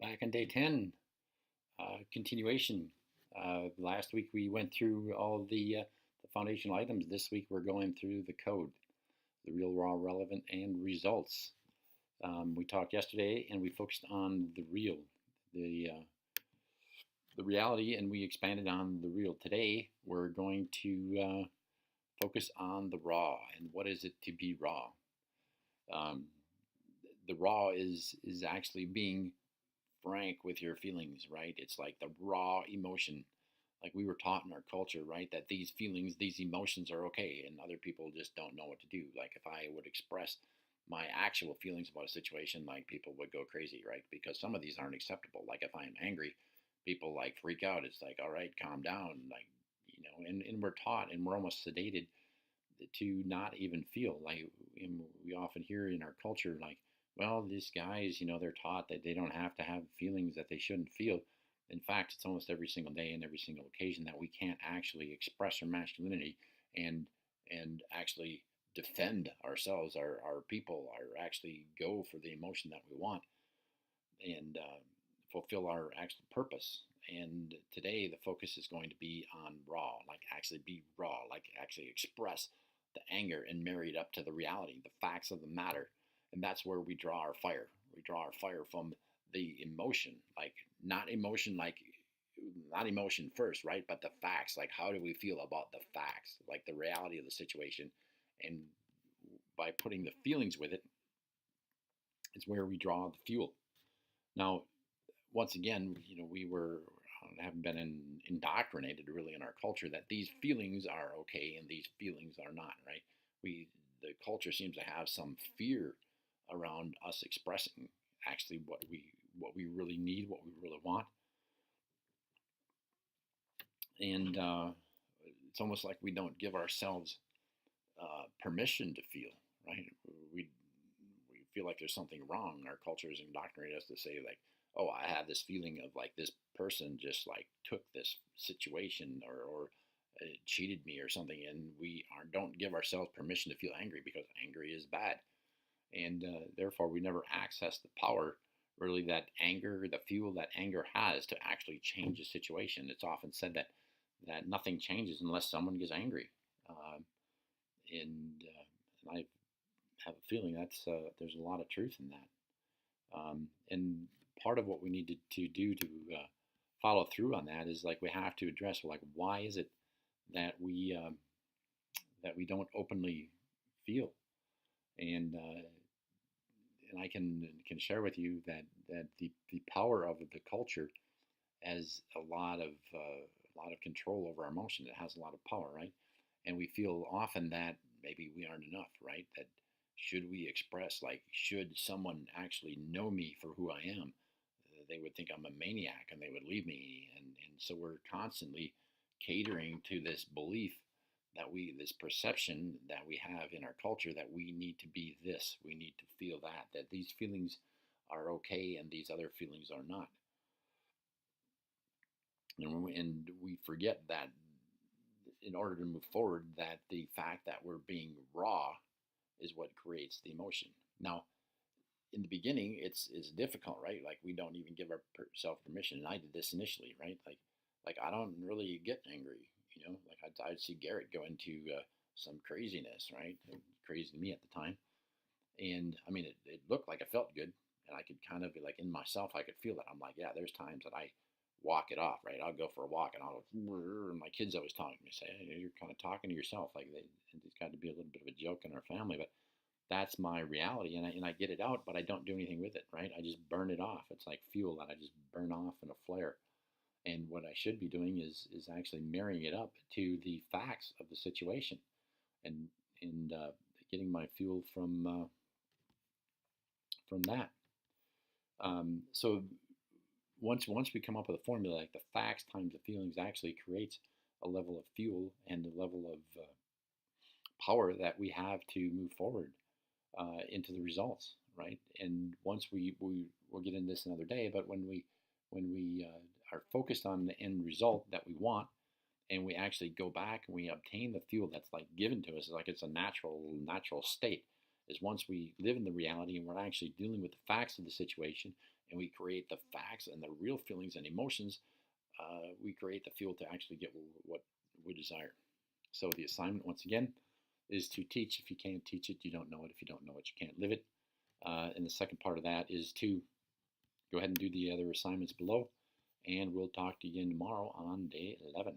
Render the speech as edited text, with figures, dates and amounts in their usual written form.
Back on day 10, continuation. Last week we went through all the foundational items. This week we're going through the code, the real, raw, relevant, and results. We talked yesterday and we focused on the real, the, uh, the reality, and we expanded on the real. Today we're going to focus on the raw and what is it to be raw. Um, the raw is actually being frank with your feelings, right? It's like the raw emotion. Like we were taught in our culture, right, that these feelings, these emotions are okay, and other people just don't know what to do. Like if I would express my actual feelings about a situation, like people would go crazy, right? Because some of these aren't acceptable. Like if I'm angry, people like freak out. It's like, all right, calm down, like and we're taught and we're almost sedated to not even feel like. And we often hear in our culture like, well, these guys, they're taught that they don't have to have feelings that they shouldn't feel. In fact, it's almost every single day and every single occasion that we can't actually express our masculinity and actually defend ourselves, our people, our actually go for the emotion that we want and fulfill our actual purpose. And today the focus is going to be on raw, like actually be raw, like actually express the anger and marry it up to the reality, the facts of the matter. And that's where we draw our fire. We draw our fire from the emotion, like not emotion, like not emotion first, right? But the facts, like how do we feel about the facts, like the reality of the situation. And by putting the feelings with it, is where we draw the fuel. Now, once again, we haven't been indoctrinated really in our culture that these feelings are okay and these feelings are not, right? The culture seems to have some fear around us expressing actually what we really need, what we really want, and it's almost like we don't give ourselves permission to feel, right? We we feel like there's something wrong. Our culture has indoctrinated us to say like, oh, I have this feeling of like this person just like took this situation or cheated me or something, and don't give ourselves permission to feel angry because angry is bad, and therefore we never access the power really that anger, the fuel that anger has to actually change a situation. It's often said that nothing changes unless someone gets angry, uh, and I have a feeling that's there's a lot of truth in that. And part of what we need to do to follow through on that is like we have to address like why is it that we don't openly feel, and I can share with you that the power of the culture has a lot of control over our emotion. It has a lot of power, right? And we feel often that maybe we aren't enough, right? That should we express, like, should someone actually know me for who I am, they would think I'm a maniac and they would leave me. And so we're constantly catering to this belief this perception that we have in our culture that we need to be this, we need to feel that these feelings are okay and these other feelings are not. And we forget that in order to move forward, that the fact that we're being raw is what creates the emotion. Now, in the beginning, it's difficult, right? Like we don't even give ourselves permission. And I did this initially, right? Like I don't really get angry, Like I'd see Garrett go into some craziness, right? Crazy to me at the time, and I mean, it looked like it felt good, and I could kind of be like in myself, I could feel it. I'm like, yeah, there's times that I walk it off, right? I'll go for a walk, and and my kids always talk to me, say, hey, you're kind of talking to yourself, like it's got to be a little bit of a joke in our family, but that's my reality, and I get it out, but I don't do anything with it, right? I just burn it off. It's like fuel that I just burn off in a flare. And what I should be doing is actually marrying it up to the facts of the situation, and and getting my fuel from that. So once we come up with a formula, like the facts times the feelings actually creates a level of fuel and a level of power that we have to move forward into the results, right? And once we'll get into this another day, but when we are focused on the end result that we want, and we actually go back and we obtain the fuel that's like given to us, like it's a natural state. Is once we live in the reality and we're actually dealing with the facts of the situation, and we create the facts and the real feelings and emotions, we create the fuel to actually get what we desire. So the assignment, once again, is to teach. If you can't teach it, you don't know it. If you don't know it, you can't live it. And the second part of that is to go ahead and do the other assignments below. And we'll talk to you again tomorrow on day 11.